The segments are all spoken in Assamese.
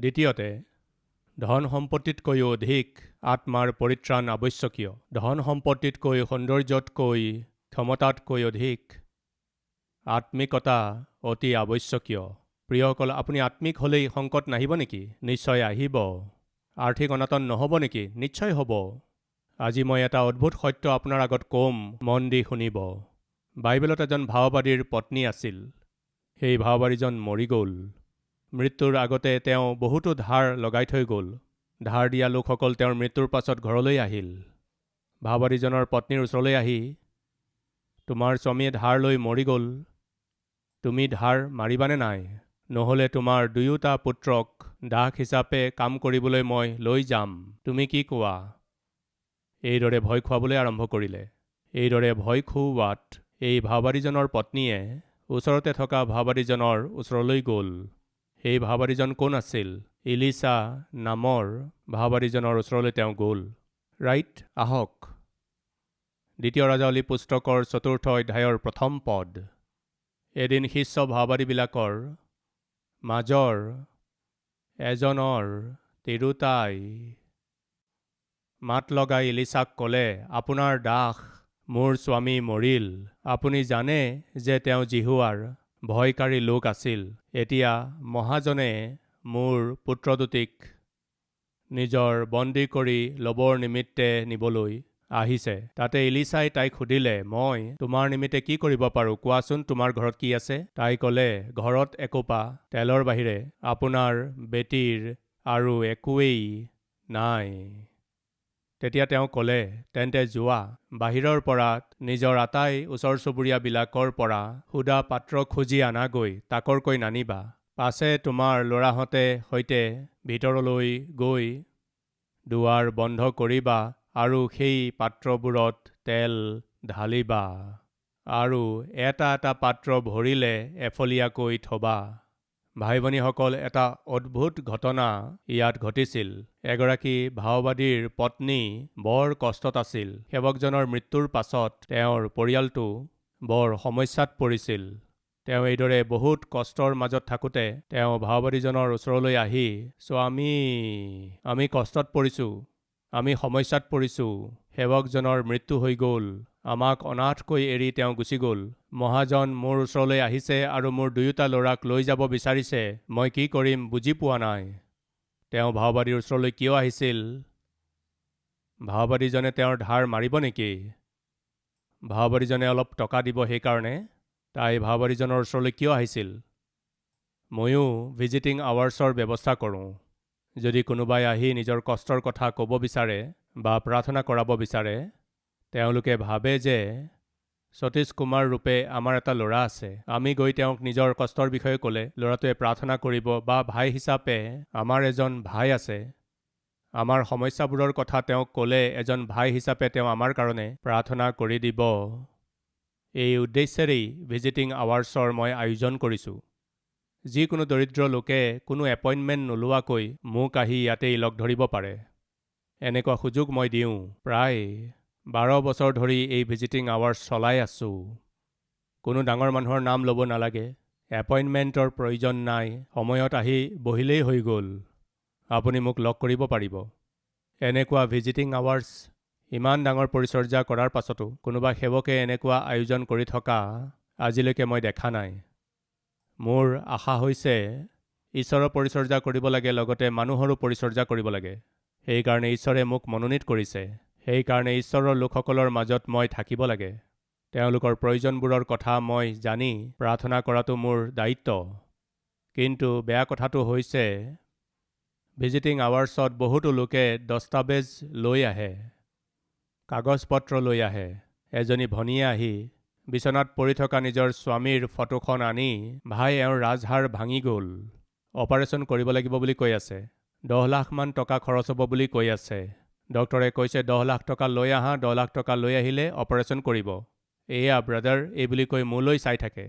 দ্বিতীয়তে, ধন সম্পত্তিতকৈও অধিক আত্মাৰ পৰিত্ৰাণ আৱশ্যকীয়। ধন সম্পত্তিতকৈ, সৌন্দৰ্যতকৈ, ক্ষমতাতকৈ অধিক আত্মিকতা অতি আৱশ্যকীয়। প্ৰিয়সকল, আপুনি আত্মিক হ'লেই সংকট নাহিব নেকি? নিশ্চয় আহিব। আৰ্থিক অনাটন নহ'ব নেকি? নিশ্চয় হ'ব। আজি মই এটা অদ্ভুত সত্য আপোনাৰ আগত ক'ম, মন দি শুনিব। বাইবেলত এজন ভাওবাদীৰ পত্নী আছিল। সেই ভাওবাদীজন মৰি গ'ল। মৃত্যুৰ আগতে তেওঁ বহুতো ধাৰ লগাই থৈ গ'ল। ধাৰ দিয়া লোকসকল তেওঁৰ মৃত্যুৰ পাছত ঘৰলৈ আহিল। ভাওবাদীজনৰ পত্নীৰ ওচৰলৈ আহি, তোমাৰ স্বামীয়ে ধাৰ লৈ মৰি গ'ল, তুমি ধাৰ মাৰিবানে নাই? নহ'লে তোমাৰ দুয়োটা পুত্ৰক দাস হিচাপে কাম কৰিবলৈ মই লৈ যাম। তুমি কি কোৱা? এইদৰে ভয় খুৱাবলৈ আৰম্ভ কৰিলে। এইদৰে ভয় খুওৱাত এই ভাওবাদীজনৰ পত্নীয়ে ওচৰতে থকা ভাওবাদীজনৰ ওচৰলৈ গ'ল। সেই ভাওবাদীজন কোন আছিল? ইলিছা নামৰ ভাওবাদীজনৰ ওচৰলৈ তেওঁ গ'ল। ৰাইট, আহক। দ্বিতীয় ৰাজাৱলী পুস্তকৰ 4 অধ্যায়ৰ 1 পদ। এদিন শিষ্য ভাওবাদীবিলাকৰ মাজৰ এজনৰ তিৰোতাই মাত লগাই ইলিছাক ক'লে, আপোনাৰ দাস মোৰ স্বামী মৰিল। আপুনি জানে যে তেওঁ জিহুৱাৰ ভয়কাৰী লোক আছিল। এতিয়া মহাজনে মোৰ পুত্ৰ দুটিক নিজৰ বন্দী কৰি ল'বৰ নিমিত্তে নিবলৈ আহিছে। তাতে ইলিছাই তাইক সুধিলে, মই তোমাৰ নিমিত্তে কি কৰিব পাৰোঁ? কোৱাচোন, তোমাৰ ঘৰত কি আছে? তাই ক'লে, ঘৰত একোপা তেলৰ বাহিৰে আপোনাৰ বেটীৰ আৰু একোৱেই নাই। তেতিয়া তেওঁ ক'লে, তেন্তে যোৱা, বাহিৰৰ পৰা নিজৰ আটাই ওচৰ চুবুৰীয়াবিলাকৰ পৰা সুদা পাত্ৰ খুজি আনাগৈ, তাকৰকৈ নানিবা। পাছে তোমাৰ ল'ৰাহঁতে সৈতে ভিতৰলৈ গৈ দুৱাৰ বন্ধ কৰিবা আৰু সেই পাত্ৰবোৰত তেল ঢালিবা আৰু এটা এটা পাত্ৰ ভৰিলে এফলীয়াকৈ থবা। ভাই ভনীসকল, এটা অদ্ভুত ঘটনা ইয়াত ঘটিছিল। এগৰাকী ভাওবাদীৰ পত্নী বৰ কষ্টত আছিল। সেৱকজনৰ মৃত্যুৰ পাছত তেওঁৰ পৰিয়ালটো বৰ সমস্যাত পৰিছিল। তেওঁ এইদৰে বহুত কষ্টৰ মাজত থাকোঁতে তেওঁ ভাওবাদীজনৰ ওচৰলৈ আহি, স্বামী, আমি কষ্টত পৰিছোঁ, আমি সমস্যাত পৰিছোঁ। সেৱকজনৰ মৃত্যু হৈ গ'ল। আমাক অনাথকৈ এৰি তেওঁ গুচি গ'ল। মহাজন মোৰ ওচৰলৈ আহিছে আৰু মোৰ দুয়োটা ল'ৰাক লৈ যাব বিচাৰিছে। মই কি কৰিম বুজি পোৱা নাই। তেওঁ ভাওবাদীৰ ওচৰলৈ কিয় আহিছিল? ভাওবাদীজনে তেওঁৰ ধাৰ মাৰিব নেকি? ভাওবাদীজনে অলপ টকা দিব সেইকাৰণে তাই ভাওবাদীজনৰ ওচৰলৈ কিয় আহিছিল? ময়ো ভিজিটিং আৱাৰ্ছৰ ব্যৱস্থা কৰোঁ। যদি কোনোবাই আহি নিজৰ কষ্টৰ কথা ক'ব বিচাৰে বা প্ৰাৰ্থনা কৰাব বিচাৰে, তেওঁলোকে ভাবে যে সতীশ কুমাৰ ৰূপে আমাৰ এটা ল'ৰা আছে। আমি গৈ তেওঁক নিজৰ কষ্টৰ বিষয়ে ক'লে ল'ৰাটোৱে প্ৰাৰ্থনা কৰিব, বা ভাই হিচাপে আমাৰ এজন ভাই আছে। আমাৰ সমস্যাবোৰৰ কথা তেওঁক ক'লে এজন ভাই হিচাপে তেওঁ আমাৰ কাৰণে প্ৰাৰ্থনা কৰি দিব। এই উদ্দেশ্যেৰেই ভিজিটিং আৱাৰ্ছৰ মই আয়োজন কৰিছোঁ। যিকোনো দৰিদ্ৰ লোকে কোনো এপইণ্টমেণ্ট নোলোৱাকৈ মোক আহি ইয়াতেই লগ ধৰিব পাৰে। এনেকুৱা সুযোগ মই দিওঁ। প্ৰায় 12 বছৰ ধৰি এই ভিজিটিং আৱাৰ্ছ চলাই আছোঁ। কোনো ডাঙৰ মানুহৰ নাম ল'ব নালাগে। এপইণ্টমেণ্টৰ প্ৰয়োজন নাই। সময়ত আহি বহিলেই হৈ গ'ল। আপুনি মোক লগ কৰিব পাৰিব। এনেকুৱা ভিজিটিং আৱাৰ্ছ ইমান ডাঙৰ পৰিচৰ্যা কৰাৰ পাছতো কোনোবা সেৱকে এনেকুৱা আয়োজন কৰি থকা আজিলৈকে মই দেখা নাই। মোৰ আশা হৈছে ঈশ্বৰৰ পৰিচৰ্যা কৰিব লাগে, লগতে মানুহৰো পৰিচৰ্যা কৰিব লাগে। সেইকাৰণে ঈশ্বৰে মোক মনোনীত কৰিছে। সেইকাৰণে ঈশ্বৰৰ লোকসকলৰ মাজত মই থাকিব লাগে। তেওঁলোকৰ প্ৰয়োজনবোৰৰ কথা মই জানি প্ৰাৰ্থনা কৰাটো মোৰ দায়িত্ব। কিন্তু বেয়া কথাটো হৈছে ভিজিটিং আৱাৰ্ছত বহুতো লোকে দস্তাবেজ লৈ আহে, কাগজ পত্ৰ লৈ আহে। এজনী ভনীয়ে আহি বিচনাত পৰি থকা নিজৰ স্বামীৰ ফটোখন আনি, ভাই এওঁৰ ৰাজহাড় ভাঙি গ'ল, অপাৰেশ্যন কৰিব লাগিব বুলি কৈ আছে। 10 লাখমান টকা খৰচ হ'ব বুলি কৈ আছে। ডক্টৰে কৈছে 10 লাখ টকা লৈ আহা, 10 লাখ টকা লৈ আহিলে অপাৰেশ্যন কৰিব। এয়া ব্ৰাদাৰ, এই বুলি কৈ মোলৈ চাই থাকে।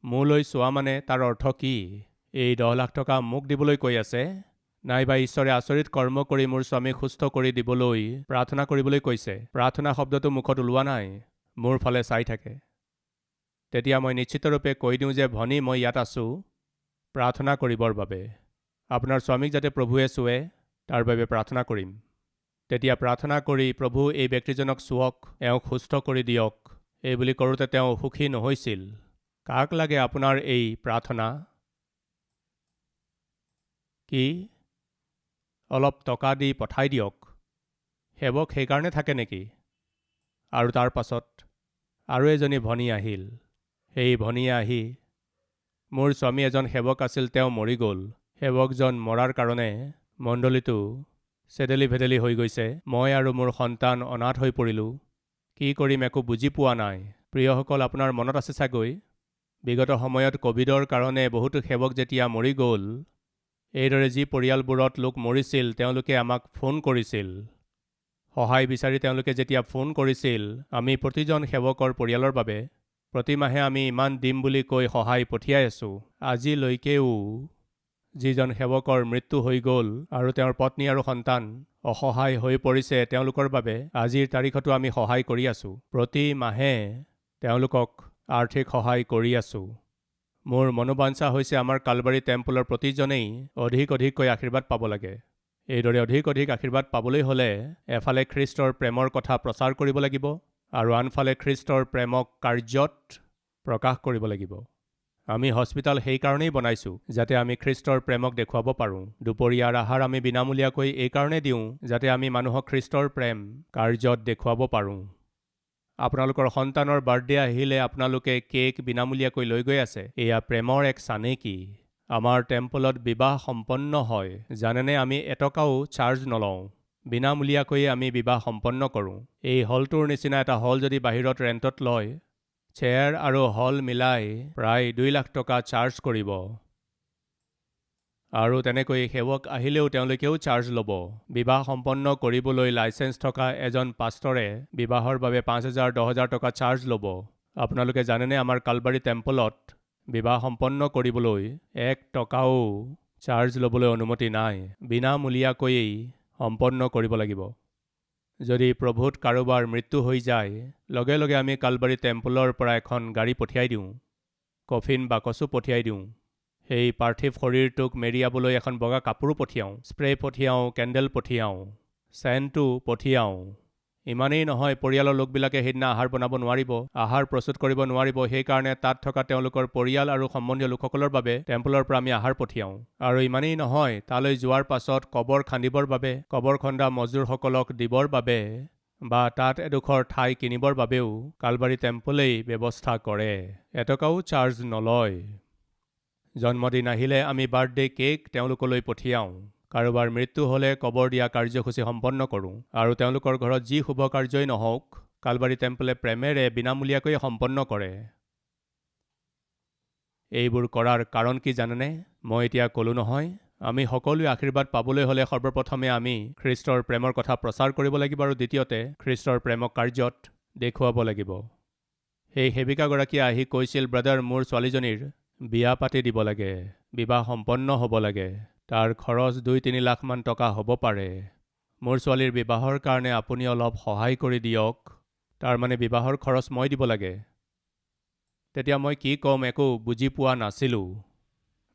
মোলৈ চোৱা মানে তাৰ অৰ্থ কি? এই 10 লাখ টকা মোক দিবলৈ কৈ আছে? নাইবা ঈশ্বৰে আচৰিত কৰ্ম কৰি মোৰ স্বামীক সুস্থ কৰি দিবলৈ প্ৰাৰ্থনা কৰিবলৈ কৈছে? প্ৰাৰ্থনা শব্দটো মুখত ওলোৱা নাই, মোৰ ফালে চাই থাকে। তেতিয়া মই নিশ্চিতৰূপে কৈ দিওঁ যে ভনী, মই ইয়াত আছোঁ প্ৰাৰ্থনা কৰিবৰ বাবে। আপোনাৰ স্বামীক যাতে প্ৰভুৱে চুৱে তাৰ বাবে প্ৰাৰ্থনা কৰিম। তেতিয়া প্ৰাৰ্থনা কৰি প্ৰভু এই ব্যক্তিজনক চুৱক, এওঁক সুস্থ কৰি দিয়ক, এই বুলি কৰোঁতে তেওঁ সুখী নহৈছিল। কাক লাগে আপোনাৰ এই প্ৰাৰ্থনা? কি? অলপ টকা দি পঠাই দিয়ক। সেৱক সেইকাৰণে থাকে নেকি? আৰু তাৰ পাছত আৰু এজনী ভনী আহিল। সেই ভনীয়ে আহি, মোৰ স্বামী এজন সেৱক আছিল, তেওঁ মৰি গ'ল। সেৱকজন মৰাৰ কাৰণে মণ্ডলীটো চেদেলি ভেদেলি হৈ গৈছে। মই আৰু মোৰ সন্তান অনাথ হৈ পৰিলোঁ। কি কৰিম একো বুজি পোৱা নাই। প্ৰিয়সকল, আপোনাৰ মনত আছে চাগৈ, বিগত সময়ত ক'ভিডৰ কাৰণে বহুতো সেৱক যেতিয়া মৰি গ'ল, এইদৰে যি পৰিয়ালবোৰত লোক মৰিছিল তেওঁলোকে আমাক ফোন কৰিছিল। সহায় বিচাৰি তেওঁলোকে যেতিয়া ফোন কৰিছিল, আমি প্ৰতিজন সেৱকৰ পৰিয়ালৰ বাবে প্ৰতিমাহে আমি ইমান দিম বুলি কৈ সহায় পঠিয়াই আছোঁ। আজিলৈকেও যিজন সেৱকৰ মৃত্যু হৈ গ'ল আৰু তেওঁৰ পত্নী আৰু সন্তান অসহায় হৈ পৰিছে, তেওঁলোকৰ বাবে আজিৰ তাৰিখতো আমি সহায় কৰি আছোঁ। প্ৰতি মাহে তেওঁলোকক আৰ্থিক সহায় কৰি আছোঁ। মোৰ মনোবাঞ্ছা হৈছে আমাৰ কালবাৰী টেম্পলৰ প্ৰতিজনেই অধিককৈ আশীৰ্বাদ পাব লাগে। এইদৰে অধিক আশীৰ্বাদ পাবলৈ হ'লে এফালে খ্ৰীষ্টৰ প্ৰেমৰ কথা প্ৰচাৰ কৰিব লাগিব আৰু আনফালে খ্ৰীষ্টৰ প্ৰেমক কাৰ্যত প্ৰকাশ কৰিব লাগিব। আমি হস্পিটেল সেইকাৰণেই বনাইছোঁ যাতে আমি খ্ৰীষ্টৰ প্ৰেমক দেখুৱাব পাৰোঁ। দুপৰীয়াৰ আহাৰ আমি বিনামূলীয়াকৈ এইকাৰণে দিওঁ যাতে আমি মানুহক খ্ৰীষ্টৰ প্ৰেম কাৰ্যত দেখুৱাব পাৰোঁ। আপোনালোকৰ সন্তানৰ বাৰ্থডে আহিলে আপোনালোকে কেক বিনামূলীয়াকৈ লৈ গৈ আছে। এয়া প্ৰেমৰ এক চানেকি। আমাৰ টেম্পলত বিবাহ সম্পন্ন হয়। জানেনে, আমি এটকাও চাৰ্জ নলওঁ। বিনামূলীয়াকৈয়ে আমি বিবাহ সম্পন্ন কৰোঁ। এই হলটোৰ নিচিনা এটা হল যদি বাহিৰত ৰেণ্টত লয়, চেয়াৰ আৰু হল মিলাই প্ৰায় 2 লাখ টকা চাৰ্জ কৰিব। আৰু তেনেকৈ সেৱক আহিলেও তেওঁলোকেও চাৰ্জ ল'ব। বিবাহ সম্পন্ন কৰিবলৈ লাইচেঞ্চ থকা এজন পাষ্টৰে বিবাহৰ বাবে 5,000, 10,000 টকা চাৰ্জ ল'ব। আপোনালোকে জানেনে, আমাৰ কালবাৰী টেম্পলত বিবাহ সম্পন্ন কৰিবলৈ 1 টকাও চাৰ্জ ল'বলৈ অনুমতি নাই। বিনামূলীয়াকৈয়ে সম্পন্ন কৰিব লাগিব। যদি প্ৰভুত কাৰোবাৰ মৃত্যু হৈ যায়, লগে লগে আমি কালবাৰী টেম্পলৰ পৰা এখন গাড়ী পঠিয়াই দিওঁ, কফিন বাকচো পঠিয়াই দিওঁ। সেই পাৰ্থিৱ শৰীৰটোক মেৰিয়াবলৈ এখন বগা কাপোৰো পঠিয়াওঁ, স্প্ৰে পঠিয়াওঁ, কেণ্ডেল পঠিয়াওঁ, চেণ্টো পঠিয়াওঁ। ইমানেই নহয়, পৰিয়ালৰ লোকবিলাকে সেইদিনা আহাৰ বনাব নোৱাৰিব, আহাৰ প্ৰস্তুত কৰিব নোৱাৰিব। সেইকাৰণে তাত থকা তেওঁলোকৰ পৰিয়াল আৰু সম্বন্ধীয় লোকসকলৰ বাবে টেম্পলৰ পৰা আমি আহাৰ পঠিয়াওঁ। আৰু ইমানেই নহয়, তালৈ যোৱাৰ পাছত কবৰ খান্দিবৰ বাবে, কবৰ খন্দা মজদুৰসকলক দিবৰ বাবে বা তাত এডোখৰ ঠাই কিনিবৰ বাবেও কালবাৰী টেম্পলেই ব্যৱস্থা কৰে। এটকাও চাৰ্জ নলয়। জন্মদিন আহিলে আমি বাৰ্থডে কেক তেওঁলোকলৈ পঠিয়াওঁ। কাৰোবাৰ মৃত্যু হ'লে কবৰ দিয়া কাৰ্যসূচী সম্পন্ন কৰোঁ। আৰু তেওঁলোকৰ ঘৰত যি শুভ কাৰ্যই নহওক, কালবাৰী টেম্পলে প্ৰেমেৰে বিনামূলীয়াকৈয়ে সম্পন্ন কৰে। এইবোৰ কৰাৰ কাৰণ কি জানেনে? মই এতিয়া ক'লোঁ নহয়, আমি সকলোৱে আশীৰ্বাদ পাবলৈ হ'লে সৰ্বপ্ৰথমে আমি খ্ৰীষ্টৰ প্ৰেমৰ কথা প্ৰচাৰ কৰিব লাগিব আৰু দ্বিতীয়তে খ্ৰীষ্টৰ প্ৰেমক কাৰ্যত দেখুৱাব লাগিব। সেই সেৱিকাগৰাকীয়ে আহি কৈছিল, ব্ৰাদাৰ, মোৰ ছোৱালীজনীৰ বিয়া পাতি দিব লাগে, বিবাহ সম্পন্ন হ'ব লাগে। তাৰ খৰচ 2-3 লাখ মান টকা হ'ব পাৰে। মোৰ ছোৱালীৰ বিবাহৰ কাৰণে আপুনি অলপ সহায় কৰি দিয়ক। তাৰমানে বিবাহৰ খৰচ মই দিব লাগে। তেতিয়া মই কি ক'ম একো বুজি পোৱা নাছিলোঁ।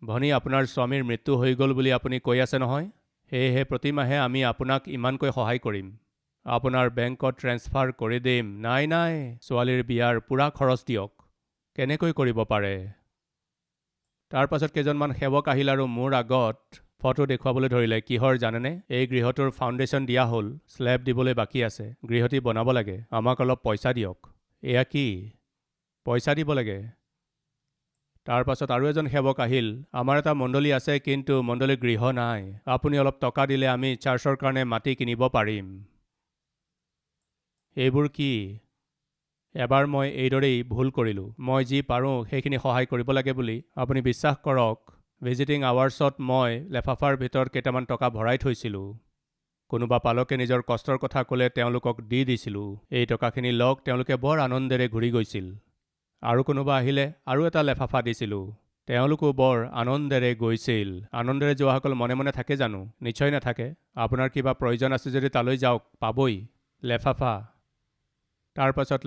ভনী, আপোনাৰ স্বামীৰ মৃত্যু হৈ গ'ল বুলি আপুনি কৈ আছে নহয়, সেয়েহে প্ৰতিমাহে আমি আপোনাক ইমানকৈ সহায় কৰিম। আপোনাৰ বেংকত ট্ৰেন্সফাৰ কৰি দিম। নাই, ছোৱালীৰ বিয়াৰ পূৰা খৰচ দিয়ক। কেনেকৈ কৰিব পাৰে? তাৰ পাছত কেইজনমান সেৱক আহিল আৰু মোৰ আগত ফটো দেখুৱাবলৈ ধৰিলে। কিহৰ জানেনে? এই গৃহটোৰ ফাউণ্ডেশ্যন দিয়া হ'ল, স্লেব দিবলৈ বাকী আছে, গৃহটি বনাব লাগে, আমাক অলপ পইচা দিয়ক। এয়া কি? পইচা দিব লাগে? তাৰ পাছত আৰু এজন সেৱক আহিল, আমাৰ এটা মণ্ডলী আছে কিন্তু মণ্ডলীৰ গৃহ নাই, আপুনি অলপ টকা দিলে আমি চাৰ্চৰ কাৰণে মাটি কিনিব পাৰিম। এইবোৰ কি? এবাৰ মই এইদৰেই ভুল কৰিলোঁ। মই যি পাৰোঁ সেইখিনি সহায় কৰিব লাগে বুলি। আপুনি বিশ্বাস কৰক, ভিজিটিং আৱাৰ্ছত মই লেফাফাৰ ভিতৰত কেইটামান টকা ভৰাই থৈছিলোঁ। কোনোবা পালকে নিজৰ কষ্টৰ কথা ক'লে তেওঁলোকক দি দিছিলোঁ। এই টকাখিনি লওক, তেওঁলোকে বৰ আনন্দেৰে ঘূৰি গৈছিল। আৰু কোনোবা আহিলে আৰু এটা লেফাফা দিছিলোঁ, তেওঁলোকো বৰ আনন্দেৰে গৈছিল। আনন্দেৰে যোৱাসকল মনে মনে থাকে জানো? নিশ্চয় নাথাকে। আপোনাৰ কিবা প্ৰয়োজন আছে যদি তালৈ যাওক, পাবই লেফাফা। তাৰ পাছত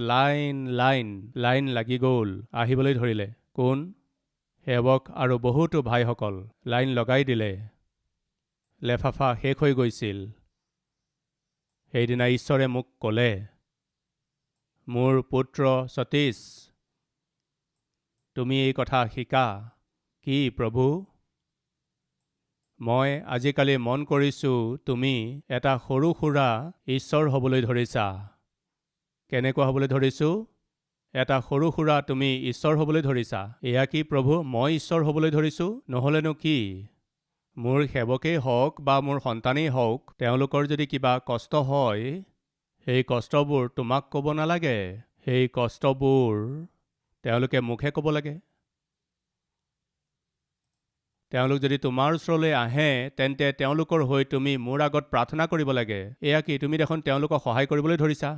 লাইন লাগি গ'ল, আহিবলৈ ধৰিলে। কোন? সেৱক আৰু বহুতো ভাইসকল লাইন লগাই দিলে। লেফাফা শেষ হৈ গৈছিল। সেইদিনা ঈশ্বৰে মোক ক'লে, মোৰ পুত্ৰ সতীশ, তুমি এই কথা শিকা। কি প্ৰভু? মই আজিকালি মন কৰিছোঁ তুমি এটা সৰু সুৰা ঈশ্বৰ হ'বলৈ ধৰিছা। কেনেকুৱা হ'বলৈ ধৰিছোঁ? এটা সৰু সুৰা তুমি ঈশ্বৰ হ'বলৈ ধৰিছা। এয়া কি প্ৰভু, মই ঈশ্বৰ হ'বলৈ ধৰিছোঁ? নহ'লেনো কি? মোৰ সেৱকেই হওক বা মোৰ সন্তানেই হওক, তেওঁলোকৰ যদি কিবা কষ্ট হয়, সেই কষ্টবোৰ তোমাক ক'ব নালাগে। সেই কষ্টবোৰ তেওঁলোকে মোকহে ক'ব লাগে। তেওঁলোক যদি তোমাৰ ওচৰলৈ আহে, তেন্তে তেওঁলোকৰ হৈ তুমি মোৰ আগত প্ৰাৰ্থনা কৰিব লাগে। এয়া কি, তুমি দেখোন তেওঁলোকক সহায় কৰিবলৈ ধৰিছা।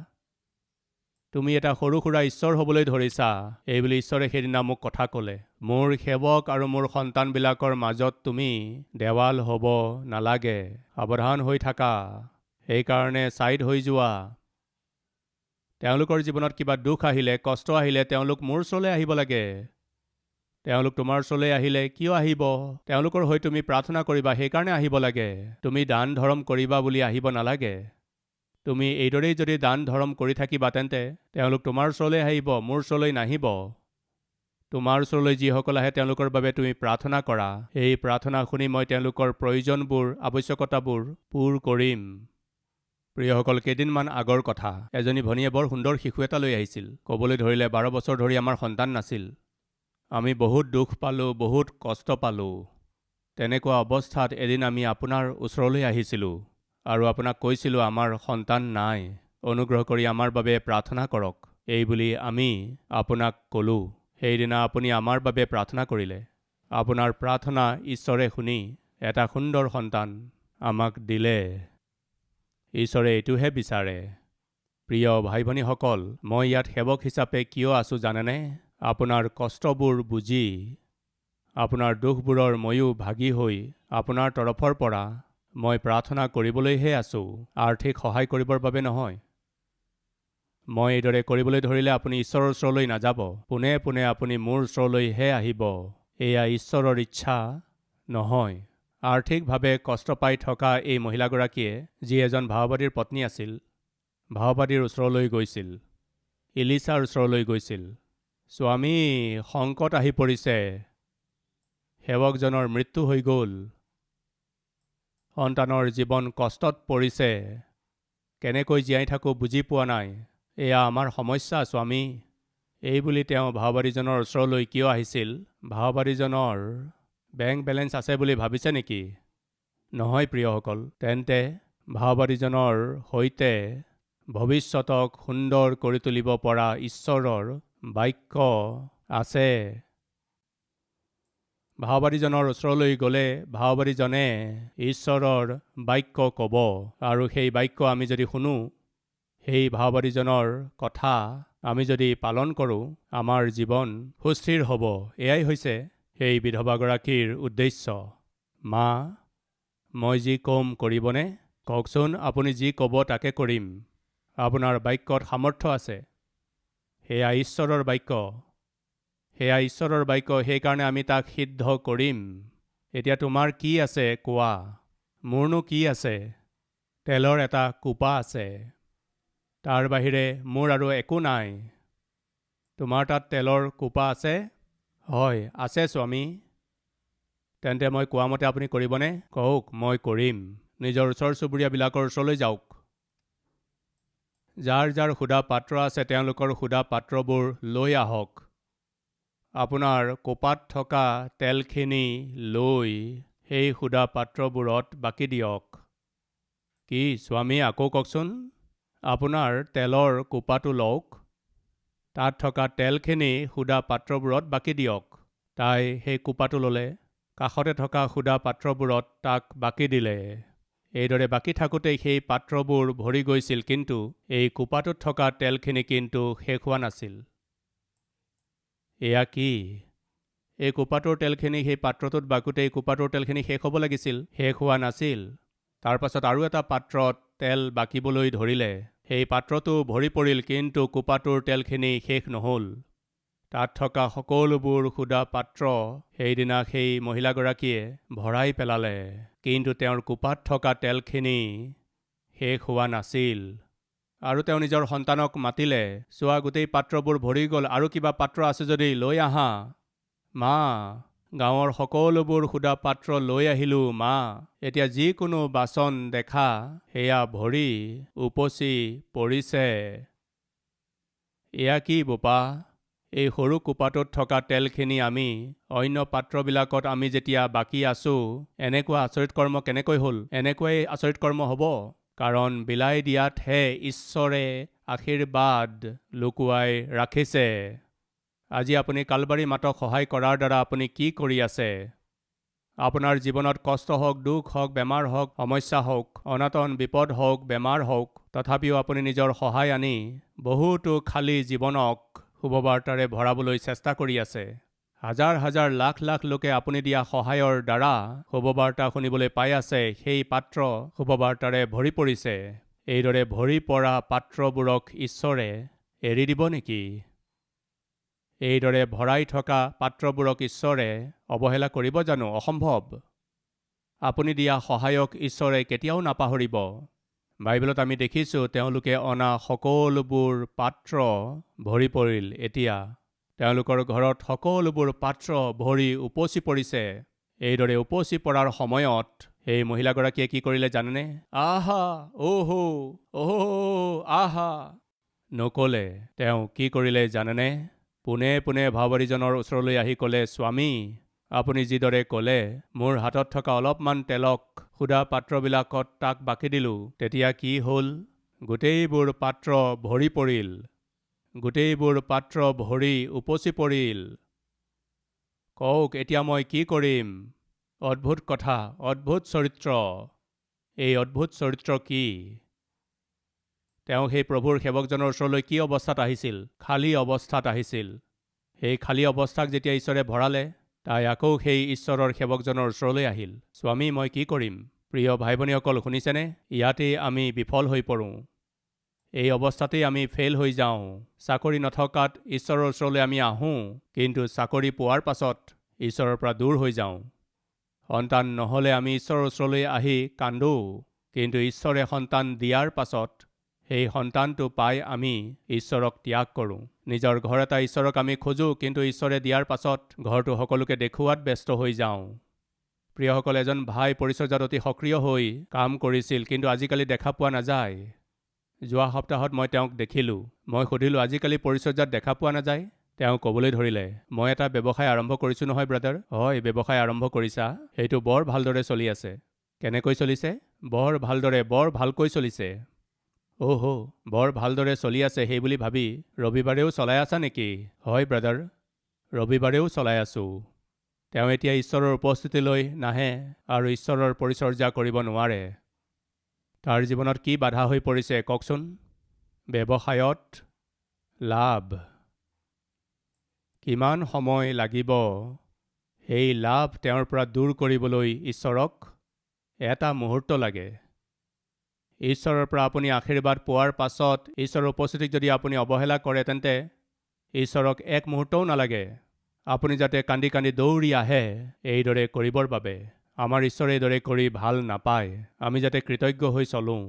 তুমি এটা সৰু সুৰা ঈশ্বৰ হ'বলৈ ধৰিছা। এইবুলি ঈশ্বৰে সেইদিনা মোক কথা ক'লে। মোৰ সেৱক আৰু মোৰ সন্তানবিলাকৰ মাজত তুমি দেৱাল হ'ব নালাগে। সাৱধান হৈ থাকা। সেইকাৰণে ছাইড হৈ যোৱা। তেওঁলোকৰ জীৱনত কিবা দুখ আহিলে, কষ্ট আহিলে তেওঁলোক মোৰ ওচৰলৈ আহিব লাগে। তেওঁলোক তোমাৰ ওচৰলৈ আহিলে কিয় আহিব? তেওঁলোকৰ হৈ তুমি প্ৰাৰ্থনা কৰিবা, সেইকাৰণে আহিব লাগে। তুমি দান ধৰ্ম কৰিবা বুলি আহিব নালাগে। তুমি এইদৰেই যদি দান ধৰ্ম কৰি থাকিবা, তেন্তে তেওঁলোক তোমাৰ ওচৰলৈ আহিব, মোৰ ওচৰলৈ নাহিব। তোমাৰ ওচৰলৈ যিসকল আহে তেওঁলোকৰ বাবে তুমি প্ৰাৰ্থনা কৰা। এই প্ৰাৰ্থনা শুনি মই তেওঁলোকৰ প্ৰয়োজনবোৰ, আৱশ্যকতাবোৰ পূৰ কৰিম। প্ৰিয়সকল, কেইদিনমান আগৰ কথা। এজনী ভনীয়ে বৰ সুন্দৰ শিশু এটা লৈ আহিছিল। ক'বলৈ ধৰিলে 12 বছৰ ধৰি আমাৰ সন্তান নাছিল। আমি বহুত দুখ পালোঁ, বহুত কষ্ট পালোঁ। তেনেকুৱা অৱস্থাত এদিন আমি আপোনাৰ ওচৰলৈ আহিছিলোঁ আৰু আপোনাক কৈছিলোঁ আমাৰ সন্তান নাই, অনুগ্ৰহ কৰি আমাৰ বাবে প্ৰাৰ্থনা কৰক। এইবুলি আমি আপোনাক ক'লোঁ। সেইদিনা আপুনি আমাৰ বাবে প্ৰাৰ্থনা কৰিলে। আপোনাৰ প্ৰাৰ্থনা ঈশ্বৰে শুনি এটা সুন্দৰ সন্তান আমাক দিলে। ঈশ্বৰে এইটোহে বিচাৰে। প্ৰিয় ভাই ভনীসকল, মই ইয়াত সেৱক হিচাপে কিয় আছোঁ জানেনে? আপোনাৰ কষ্টবোৰ বুজি, আপোনাৰ দুখবোৰৰ ময়ো ভাগী হৈ আপোনাৰ তৰফৰ পৰা মই প্ৰাৰ্থনা কৰিবলৈহে আছোঁ, আৰ্থিক সহায় কৰিবৰ বাবে নহয়। মই এইদৰে কৰিবলৈ ধৰিলে আপুনি ঈশ্বৰৰ ওচৰলৈ নাযাব। পোনে পোনে আপুনি মোৰ ওচৰলৈহে আহিব। এয়া ঈশ্বৰৰ ইচ্ছা নহয়। আৰ্থিকভাৱে কষ্ট পাই থকা এই মহিলাগৰাকীয়ে, যি এজন ভাওবাদীৰ পত্নী আছিল, ভাওবাদীৰ ওচৰলৈ গৈছিল, ইলিছাৰ ওচৰলৈ গৈছিল। স্বামী, সংকট আহি পৰিছে, সেৱকজনৰ মৃত্যু হৈ গ'ল, সন্তানৰ জীৱন কষ্টত পৰিছে, কেনেকৈ জীয়াই থাকোঁ বুজি পোৱা নাই, এয়া আমাৰ সমস্যা স্বামী। এইবুলি তেওঁ ভাওবাদীজনৰ ওচৰলৈ কিয় আহিছিল? ভাওবাদীজনৰ বেংক বেলেঞ্চ আছে বুলি ভাবিছে নেকি? নহয় প্ৰিয়সকল। তেন্তে ভাওবাদীজনৰ সৈতে ভৱিষ্যতক সুন্দৰ কৰি তুলিব পৰা ঈশ্বৰৰ বাক্য আছে। ভাওবাদীজনৰ ওচৰলৈ গ'লে ভাওবাদীজনে ঈশ্বৰৰ বাক্য ক'ব, আৰু সেই বাক্য আমি যদি শুনো, সেই ভাওবাদীজনৰ কথা আমি যদি পালন কৰোঁ, আমাৰ জীৱন সুস্থিৰ হ'ব। এয়াই হৈছে সেই বিধৱাগৰাকীৰ উদ্দেশ্য। মা, মই যি ক'ম কৰিবনে? কওকচোন, আপুনি যি ক'ব তাকে কৰিম। আপোনাৰ বাক্যত সামৰ্থ্য আছে। সেয়া ঈশ্বৰৰ বাক্য। সেয়া ঈশ্বৰৰ বাক্য, সেইকাৰণে আমি তাক সিদ্ধ কৰিম। এতিয়া তোমাৰ কি আছে কোৱা? মোৰনো কি আছে? তেলৰ এটা কোপা আছে। তাৰ বাহিৰে মোৰ আৰু একো নাই। তোমাৰ তাত তেলৰ কোপা আছে? হয়, আছে স্বামী। তেন্তে মই কোৱা মতে আপুনি কৰিবনে? কওক, মই কৰিম। নিজৰ ওচৰ চুবুৰীয়াবিলাকৰ ওচৰলৈ যাওক। যাৰ যাৰ সুদা পাত্ৰ আছে তেওঁলোকৰ সুদা পাত্ৰবোৰ লৈ আহক। আপোনাৰ কোপাত থকা তেলখিনি লৈ সেই সুদা পাত্ৰবোৰত বাকি দিয়ক। কি স্বামী, আকৌ কওকচোন। আপোনাৰ তেলৰ কোপাটো লওক, তাত থকা তেলখিনি সুদা পাত্ৰবোৰত বাকি দিয়ক। তাই সেই কোপাটো ল'লে, কাষতে থকা সুদা পাত্ৰবোৰত তাক বাকি দিলে। এইদৰে বাকি থাকোঁতেই সেই পাত্ৰবোৰ ভৰি গৈছিল, কিন্তু এই কোপাটোত থকা তেলখিনি কিন্তু শেষ হোৱা নাছিল। এয়া কি? এই কোপাটোৰ তেলখিনি সেই পাত্ৰটোত বাকোতেই কোপাটোৰ তেলখিনি শেষ হ'ব লাগিছিল, শেষ হোৱা নাছিল। তাৰ পাছত আৰু এটা পাত্ৰত তেল বাকিবলৈ ধৰিলে। সেই পাত্ৰটো ভৰি পৰিল, কিন্তু কোপাটোৰ তেলখিনি শেষ নহ'ল। তাত থকা সকলোবোৰ সুদা পাত্ৰ সেইদিনা সেই মহিলাগৰাকীয়ে ভৰাই পেলালে, কিন্তু তেওঁৰ কোপাত থকা তেলখিনি শেষ হোৱা নাছিল। আৰু তেওঁ নিজৰ সন্তানক মাতিলে, চোৱা, গোটেই পাত্ৰবোৰ ভৰি গ'ল, আৰু কিবা পাত্ৰ আছে যদি লৈ আহা। মা, গাঁৱৰ সকলোবোৰ সুদা পাত্ৰ লৈ আহিলোঁ মা, এতিয়া যিকোনো বাচন দেখা সেয়া ভৰি উপচি পৰিছে। এয়া কি বোপা? এই সৰু কোপাটোত থকা তেলখিনি আমি অন্য পাত্ৰবিলাকত আমি যেতিয়া বাকী আছোঁ, এনেকুৱা আচৰিত কৰ্ম কেনেকৈ হ'ল? এনেকুৱাই আচৰিত কৰ্ম হ'ব, কাৰণ বিলাই দিয়াতহে ঈশ্বৰে আশীৰ্বাদ লুকুৱাই ৰাখিছে। আজি আপুনি কালবাৰী মাতক সহায় কৰাৰ দ্বাৰা আপুনি কি কৰি আছে? আপোনাৰ জীৱনত কষ্ট হওক, দুখ হওক, বেমাৰ হওক, সমস্যা হওক, অনাটন বিপদ হওক, বেমাৰ হওক, তথাপিও আপুনি নিজৰ সহায় আনি বহুতো খালী জীৱনক শুভবাৰ্তাৰে ভৰাবলৈ চেষ্টা কৰি আছে। হাজাৰ হাজাৰ লাখ লাখ লোকে আপুনি দিয়া সহায়ৰ দ্বাৰা শুভবাৰ্তা শুনিবলৈ পাই আছে। সেই পাত্ৰ শুভবাৰ্তাৰে ভৰি পৰিছে। এইদৰে ভৰি পৰা পাত্ৰবোৰক ঈশ্বৰে এৰি দিব নেকি? এইদৰে ভৰাই থকা পাত্ৰবোৰক ঈশ্বৰে অৱহেলা কৰিব জানো? অসম্ভৱ। আপুনি দিয়া সহায়ক ঈশ্বৰে কেতিয়াও নাপাহৰিব। বাইবেলত আমি দেখিছোঁ তেওঁলোকে অনা সকলোবোৰ পাত্ৰ ভৰি পৰিল। এতিয়া তেওঁলোকৰ ঘৰত সকলোবোৰ পাত্ৰ ভৰি উপচি পৰিছে। এইদৰে উপচি পৰাৰ সময়ত সেই মহিলাগৰাকীয়ে কি কৰিলে জানেনে? আহা, অহো, অহো, আহা নকলে। তেওঁ কি কৰিলে জানেনে? পোনে পোনে ভাৱৰীজনৰ ওচৰলৈ আহি ক'লে, স্বামী, আপুনি যিদৰে ক'লে, মোৰ হাতত থকা অলপমান তেলক সুদা পাত্ৰবিলাকত তাক বাকি দিলোঁ। তেতিয়া কি হ'ল? গোটেইবোৰ পাত্ৰ ভৰি পৰিল। গোটেইবোৰ পাত্ৰ ভৰি উপচি পৰিল। কওক, এতিয়া মই কি কৰিম? অদ্ভুত কথা, অদ্ভুত চৰিত্ৰ। এই অদ্ভুত চৰিত্ৰ কি? তেওঁ সেই প্ৰভুৰ সেৱকজনৰ ওচৰলৈ কি অৱস্থাত আহিছিল? খালী অৱস্থাত আহিছিল। সেই খালী অৱস্থাক যেতিয়া ঈশ্বৰে ভৰালে, তাই আকৌ সেই ঈশ্বৰৰ সেৱকজনৰ ওচৰলৈ আহিল। স্বামী, মই কি কৰিম? প্ৰিয় ভাই ভনীসকল, শুনিছেনে? ইয়াতেই আমি বিফল হৈ পৰোঁ। এই অৱস্থাতেই আমি ফেইল হৈ যাওঁ। চাকৰি নথকাত ঈশ্বৰৰ ওচৰলৈ আমি আহোঁ, কিন্তু চাকৰি পোৱাৰ পাছত ঈশ্বৰৰ পৰা দূৰ হৈ যাওঁ। সন্তান নহ'লে আমি ঈশ্বৰৰ ওচৰলৈ আহি কান্দোঁ, কিন্তু ঈশ্বৰে সন্তান দিয়াৰ পাছত সেই সন্তানটো পাই আমি ঈশ্বৰক ত্যাগ কৰোঁ। নিজৰ ঘৰ এটা ঈশ্বৰক আমি খোজোঁ, কিন্তু ঈশ্বৰে দিয়াৰ পাছত ঘৰটো সকলোকে দেখুওৱাত ব্যস্ত হৈ যাওঁ। প্ৰিয়সকল, এজন ভাই পৰিচৰ্যাত অতি সক্ৰিয় হৈ কাম কৰিছিল, কিন্তু আজিকালি দেখা পোৱা নাযায়। যোৱা সপ্তাহত মই তেওঁক দেখিলোঁ। মই সুধিলোঁ, আজিকালি পৰিচৰ্যাত দেখা পোৱা নাযায়? তেওঁ ক'বলৈ ধৰিলে, মই এটা ব্যৱসায় আৰম্ভ কৰিছোঁ নহয় ব্ৰাদাৰ। হয়, ব্যৱসায় আৰম্ভ কৰিছা? সেইটো বৰ ভালদৰে চলি আছে। কেনেকৈ চলিছে? বৰ ভালদৰে, বৰ ভালকৈ চলিছে। অহ, বৰ ভালদৰে চলি আছে সেই বুলি ভাবি ৰবিবাৰেও চলাই আছা নেকি? হয় ব্ৰাদাৰ, ৰবিবাৰেও চলাই আছোঁ। তেওঁ এতিয়া ঈশ্বৰৰ উপস্থিতিলৈ নাহে আৰু ঈশ্বৰৰ পৰিচৰ্যা কৰিব নোৱাৰে। তাৰ জীৱনত কি বাধা হৈ পৰিছে কওকচোন? ব্যৱসায়ত লাভ। কিমান সময় লাগিব সেই লাভ তেওঁৰ পৰা দূৰ কৰিবলৈ ঈশ্বৰক? এটা মুহূৰ্ত লাগে। ঈশ্বৰৰ পৰা আপুনি আশীৰ্বাদ পোৱাৰ পাছত ঈশ্বৰৰ উপস্থিতিক যদি আপুনি অৱহেলা কৰে, তেন্তে ঈশ্বৰক এক মুহূৰ্তও নালাগে আপুনি যাতে কান্দি কান্দি দৌৰি আহে এইদৰে কৰিবৰ বাবে। আমাৰ ঈশ্বৰে এইদৰে কৰি ভাল নাপায়। আমি যাতে কৃতজ্ঞ হৈ চলোঁ।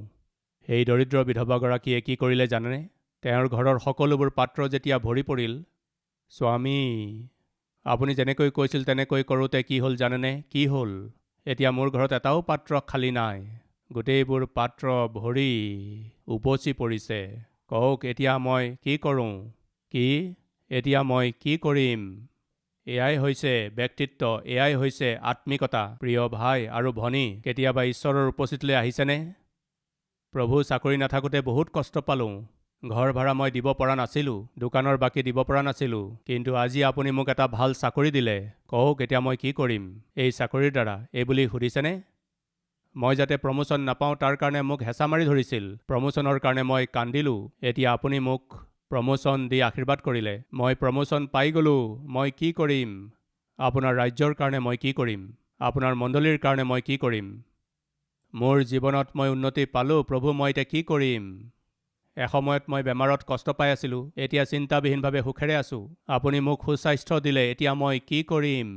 সেই দৰিদ্ৰ বিধৱাগৰাকীয়ে কি কৰিলে জানেনে? তেওঁৰ ঘৰৰ সকলোবোৰ পাত্ৰ যেতিয়া ভৰি পৰিল, স্বামী, আপুনি যেনেকৈ কৈছিল তেনেকৈ কৰোঁতে কি হ'ল জানেনে? কি হ'ল? এতিয়া মোৰ ঘৰত এটাও পাত্ৰ খালী নাই। গোটেইবোৰ পাত্ৰ ভৰি উপচি পৰিছে। কওক, এতিয়া মই কি কৰোঁ? কি? এতিয়া মই কি কৰিম? এয়াই হৈছে ব্যক্তিত্ব, এয়াই হৈছে আত্মিকতা। প্ৰিয় ভাই আৰু ভনী, কেতিয়াবা ঈশ্বৰৰ উপস্থিতিলৈ আহিছেনে? প্ৰভু, চাকৰি নাথাকোঁতে বহুত কষ্ট পালোঁ। ঘৰ ভাড়া মই দিব পৰা নাছিলোঁ, দোকানৰ বাকী দিব পৰা নাছিলোঁ, কিন্তু আজি আপুনি মোক এটা ভাল চাকৰি দিলে। কওক, এতিয়া মই কি কৰিম এই চাকৰিৰ দ্বাৰা? এইবুলি সুধিছেনে? মই যাতে প্ৰমোচন নাপাওঁ তাৰ কাৰণে মোক হেঁচা মাৰি ধৰিছিল। প্ৰমোচনৰ কাৰণে মই কান্দিলোঁ। এতিয়া আপুনি মোক প্ৰমোচন দি আশীৰ্বাদ কৰিলে। মই প্ৰমোচন পাই গ'লোঁ। মই কি কৰিম? আপোনাৰ ৰাজ্যৰ কাৰণে মই কি কৰিম? আপোনাৰ মণ্ডলীৰ কাৰণে মই কি কৰিম? মোৰ জীৱনত মই উন্নতি পালোঁ। প্ৰভু, মই এতিয়া কি কৰিম? এসময়ত মই বেমাৰত কষ্ট পাই আছিলোঁ, এতিয়া চিন্তাবিহীনভাৱে সুখেৰে আছোঁ। আপুনি মোক সুস্বাস্থ্য দিলে, এতিয়া মই কি কৰিম?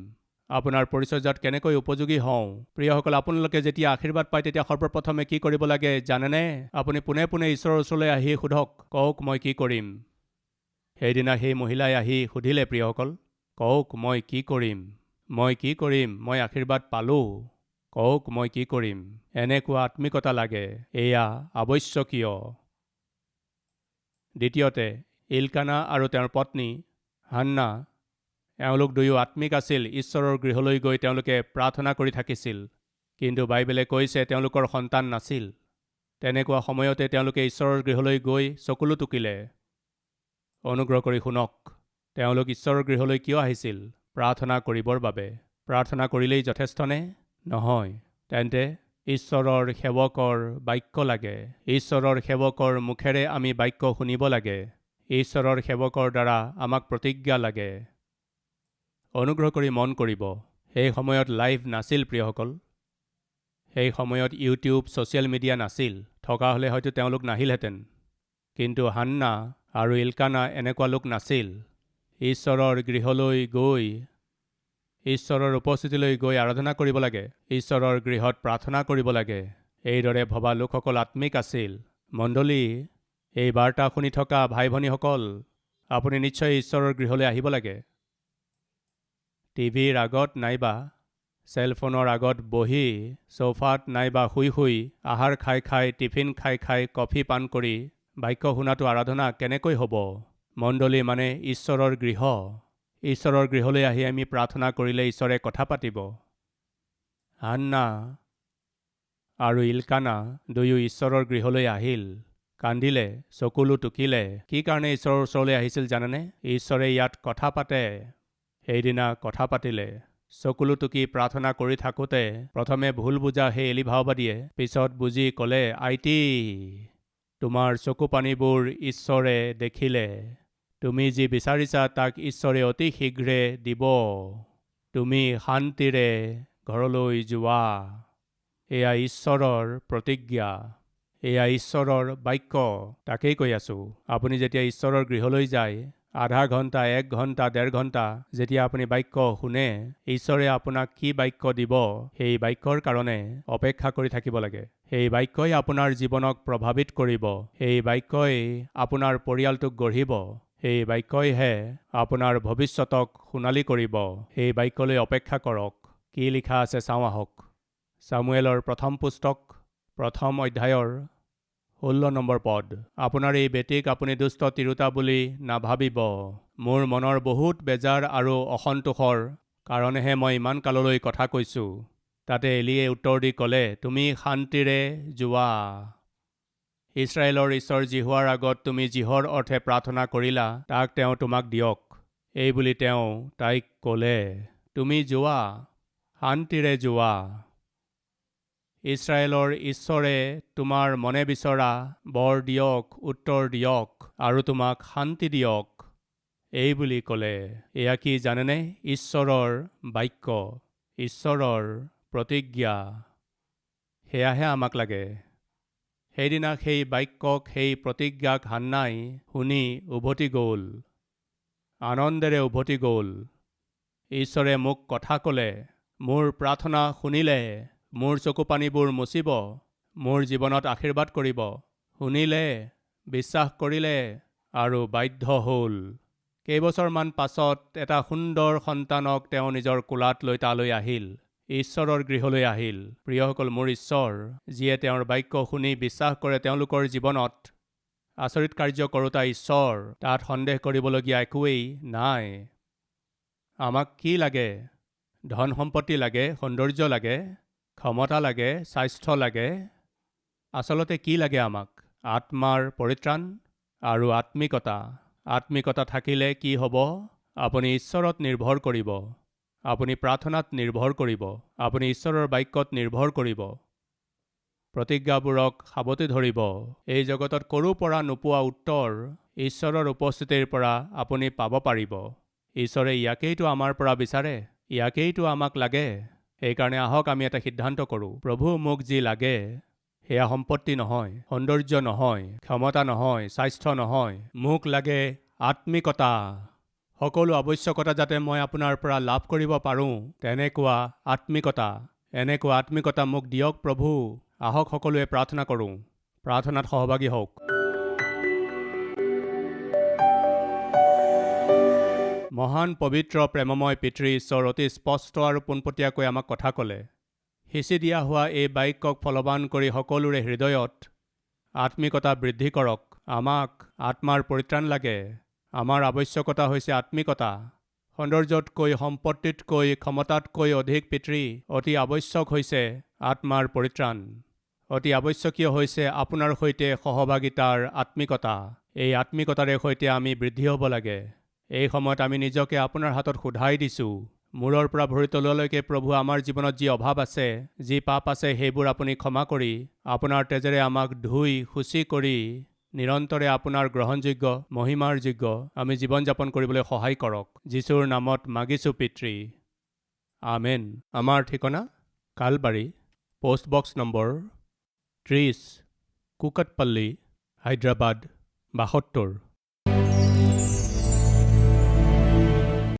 আপোনাৰ পৰিচৰ্যাত কেনেকৈ উপযোগী হওঁ? প্ৰিয়সকল, আপোনালোকে যেতিয়া আশীৰ্বাদ পায় তেতিয়া সৰ্বপ্ৰথমে কি কৰিব লাগে জানেনে? আপুনি পোনে পোনে ঈশ্বৰৰ ওচৰলৈ আহি সোধক, কওক মই কি কৰিম? সেইদিনা সেই মহিলাই আহি সুধিলে, প্ৰিয়সকল, কওক মই কি কৰিম? মই কি কৰিম? মই আশীৰ্বাদ পালোঁ, কওক মই কি কৰিম? এনেকুৱা আত্মিকতা লাগে, এয়া আৱশ্যকীয়। দ্বিতীয়তে, ইলকানা আৰু তেওঁৰ পত্নী হান্না, এওঁলোক দুয়ো আত্মিক আছিল। ঈশ্বৰৰ গৃহলৈ গৈ তেওঁলোকে প্ৰাৰ্থনা কৰি থাকিছিল, কিন্তু বাইবেলে কৈছে তেওঁলোকৰ সন্তান নাছিল। তেনেকুৱা সময়তে তেওঁলোকে ঈশ্বৰৰ গৃহলৈ গৈ চকুলো টুকিলে। অনুগ্ৰহ কৰি শুনক, তেওঁলোক ঈশ্বৰৰ গৃহলৈ কিয় আহিছিল? প্ৰাৰ্থনা কৰিবৰ বাবে। প্ৰাৰ্থনা কৰিলেই যথেষ্টনে? নহয়। তেন্তে ঈশ্বৰৰ সেৱকৰ বাক্য লাগে। ঈশ্বৰৰ সেৱকৰ মুখেৰে আমি বাক্য শুনিব লাগে। ঈশ্বৰৰ সেৱকৰ দ্বাৰা আমাক প্ৰতিজ্ঞা লাগে। অনুগ্ৰহ কৰি মন কৰিব, সেই সময়ত লাইভ নাছিল প্ৰিয়সকল। সেই সময়ত ইউটিউব, ছ'চিয়েল মিডিয়া নাছিল। থকা হ'লে হয়তো তেওঁলোক নাহিলহেঁতেন। কিন্তু হান্না আৰু ইলকানা এনেকুৱা লোক নাছিল। ঈশ্বৰৰ গৃহলৈ গৈ, ঈশ্বৰৰ উপস্থিতিলৈ গৈ আৰাধনা কৰিব লাগে। ঈশ্বৰৰ গৃহত প্ৰাৰ্থনা কৰিব লাগে। এইদৰে ভবা লোকসকল আত্মিক আছিল। মণ্ডলী, এই বাৰ্তা শুনি থকা ভাই ভনীসকল, আপুনি নিশ্চয় ঈশ্বৰৰ গৃহলৈ আহিব লাগে। টিভিৰ আগত নাইবা চেলফোনৰ আগত বহি, ছ'ফাত নাইবা শুই শুই, আহাৰ খাই খাই, টিফিন খাই খাই, কফি পান কৰি বাক্য শুনাটো আৰাধনা কেনেকৈ হ'ব? মণ্ডলী মানে ঈশ্বৰৰ গৃহ। ঈশ্বৰৰ গৃহলৈ আহি আমি প্ৰাৰ্থনা কৰিলে ঈশ্বৰে কথা পাতিব। হান্না আৰু ইলকানা দুয়ো ঈশ্বৰৰ গৃহলৈ আহিল, কান্দিলে, চকুলো টুকিলে। কি কাৰণে ঈশ্বৰৰ ওচৰলৈ আহিছিল জানেনে? ঈশ্বৰে ইয়াত কথা পাতে। সেইদিনা কথা পাতিলে। চকুলো টুকি প্ৰাৰ্থনা কৰি থাকোঁতে প্ৰথমে ভুল বুজা সেই এলিভাওবাদীয়ে পিছত বুজি ক'লে, আইটি, তোমাৰ চকু পানীবোৰ ঈশ্বৰে দেখিলে। তুমি যি বিচাৰিছা তাক ঈশ্বৰে অতি শীঘ্ৰে দিব। তুমি শান্তিৰে ঘৰলৈ যোৱা। এয়া ঈশ্বৰৰ প্ৰতিজ্ঞা, এয়া ঈশ্বৰৰ বাক্য। তাকেই কৈ আছোঁ, আপুনি যেতিয়া ঈশ্বৰৰ গৃহলৈ যায়, আধা ঘণ্টা, 1 ঘণ্টা, 1.5 ঘণ্টা যেতিয়া আপুনি বাক্য শুনে, ঈশ্বৰে আপোনাক কি বাক্য দিব সেই বাক্যৰ কাৰণে অপেক্ষা কৰি থাকিব লাগে। সেই বাক্যই আপোনাৰ জীৱনক প্ৰভাৱিত কৰিব। সেই বাক্যই আপোনাৰ পৰিয়ালটোক গঢ়িব। সেই বাক্যইহে আপোনাৰ ভৱিষ্যতক সোণালী কৰিব। সেই বাক্যলৈ অপেক্ষা কৰক। কি লিখা আছে চাওঁ আহক। ছামুৱেলৰ প্ৰথম পুস্তক 1 অধ্যায়ৰ 16 নম্বৰ পদ। আপোনাৰ এই বেটীক আপুনি দুষ্ট তিৰোতা বুলি নাভাবিব। মোৰ মনৰ বহুত বেজাৰ আৰু অসন্তোষৰ কাৰণেহে মই ইমান কাললৈ কথা কৈছোঁ। তাতে এলিয়ে উত্তৰ দি ক'লে, তুমি শান্তিৰে যোৱা। ইছৰাইলৰ ঈশ্বৰ জিহুৱাৰ আগত তুমি যিহৰ অৰ্থে প্ৰাৰ্থনা কৰিলা তাক তেওঁ তোমাক দিয়ক। এইবুলি তেওঁ তাইক ক'লে, তুমি যোৱা, শান্তিৰে যোৱা। ইছৰাইলৰ ঈশ্বৰে তোমাৰ মনে বিচৰা বৰ দিয়ক, উত্তৰ দিয়ক আৰু তোমাক শান্তি দিয়ক। এইবুলি ক'লে। এয়া কি জানেনে? ঈশ্বৰৰ বাক্য, ঈশ্বৰৰ প্ৰতিজ্ঞা। সেয়াহে আমাক লাগে। সেইদিনা সেই বাক্যক, সেই প্ৰতিজ্ঞাক হান্নাই শুনি উভতি গ'ল, আনন্দেৰে উভতি গ'ল। ঈশ্বৰে মোক কথা ক'লে, মোৰ প্ৰাৰ্থনা শুনিলে, মোৰ চকু পানীবোৰ মুচিব, মোৰ জীৱনত আশীৰ্বাদ কৰিব। শুনিলে, বিশ্বাস কৰিলে আৰু বাধ্য হ'ল। কেইবছৰমান পাছত এটা সুন্দৰ সন্তানক তেওঁ নিজৰ কোলাত লৈ তালৈ আহিল, ঈশ্বৰৰ গৃহলৈ আহিল। প্ৰিয়সকল, মোৰ ঈশ্বৰ, যিয়ে তেওঁৰ বাক্য শুনি বিশ্বাস কৰে তেওঁলোকৰ জীৱনত আচৰিত কাৰ্য কৰোতা ঈশ্বৰ, তাত সন্দেহ কৰিবলগীয়া একোৱেই নাই। আমাক কি লাগে? ধন সম্পত্তি লাগে, সৌন্দৰ্য লাগে, ক্ষমতা লাগে, স্বাস্থ্য লাগে। আচলতে কি লাগে আমাক? আত্মাৰ পৰিত্ৰাণ আৰু আত্মিকতা। আত্মিকতা থাকিলে কি হ'ব? আপুনি ঈশ্বৰত নিৰ্ভৰ কৰিব। আপুনি প্ৰাৰ্থনাত নিৰ্ভৰ কৰিব। আপুনি ঈশ্বৰৰ বাক্যত নিৰ্ভৰ কৰিব। প্ৰতিজ্ঞাবোৰক সাৱটি ধৰিব। এই জগতত ক'ৰো পৰা নোপোৱা উত্তৰ ঈশ্বৰৰ উপস্থিতিৰ পৰা আপুনি পাব পাৰিব। ঈশ্বৰে ইয়াকেইতো আমাৰ পৰা বিচাৰে, ইয়াকেইতো আমাক লাগে। সেইকাৰণে আহক আমি এটা সিদ্ধান্ত কৰোঁ, প্ৰভু মোক যি লাগে সেয়া সম্পত্তি নহয়, সৌন্দৰ্য নহয়, ক্ষমতা নহয়, স্বাস্থ্য নহয়। মোক লাগে আত্মিকতা। সকলো আৱশ্যকতা যাতে মই আপোনাৰ পৰা লাভ কৰিব পাৰোঁ, তেনেকুৱা আত্মিকতা মোক দিয়ক প্ৰভু। আহক সকলোৱে প্ৰাৰ্থনা কৰোঁ। প্ৰাৰ্থনাত সহভাগী হওক। মহান পবিত্ৰ প্ৰেমময় পিতৃ ঈশ্বৰ অতি স্পষ্ট আৰু পোনপটীয়াকৈ আমাক কথা ক'লে। সিঁচি দিয়া হোৱা এই বাক্যক ফলৱান কৰি সকলোৰে হৃদয়ত আত্মিকতা বৃদ্ধি কৰক। আমাক আত্মাৰ পৰিত্ৰাণ লাগে। আমাৰ আৱশ্যকতা হৈছে আত্মিকতা। সৌন্দৰ্যতকৈ, সম্পত্তিতকৈ, ক্ষমতাতকৈ অধিক পিতৃ, অতি আৱশ্যক হৈছে আত্মাৰ পৰিত্ৰাণ। অতি আৱশ্যকীয় হৈছে আপোনাৰ সৈতে সহভাগিতাৰ আত্মিকতা। এই আত্মিকতাৰে সৈতে আমি বৃদ্ধি হ'ব লাগে। এই সময়ত আমি নিজকে আপোনাৰ হাতত সোধাই দিছোঁ। মূৰৰ পৰা ভৰি তলুৱালৈকে প্ৰভু, আমাৰ জীৱনত যি অভাৱ আছে, যি পাপ আছে, সেইবোৰ আপুনি ক্ষমা কৰি আপোনাৰ তেজেৰে আমাক ধুই শুচি কৰি নিৰন্তৰে আপোনাৰ গ্ৰহণযোগ্য, মহিমাৰ যোগ্য আমি জীৱন যাপন কৰিবলৈ সহায় কৰক। যীশুৰ নামত মাগিছোঁ পিতৃ, আমেন। আমাৰ ঠিকনা কালবাৰী, পোষ্টবক্স নম্বৰ 30, কুকটপল্লী, হায়দৰাবাদ 72।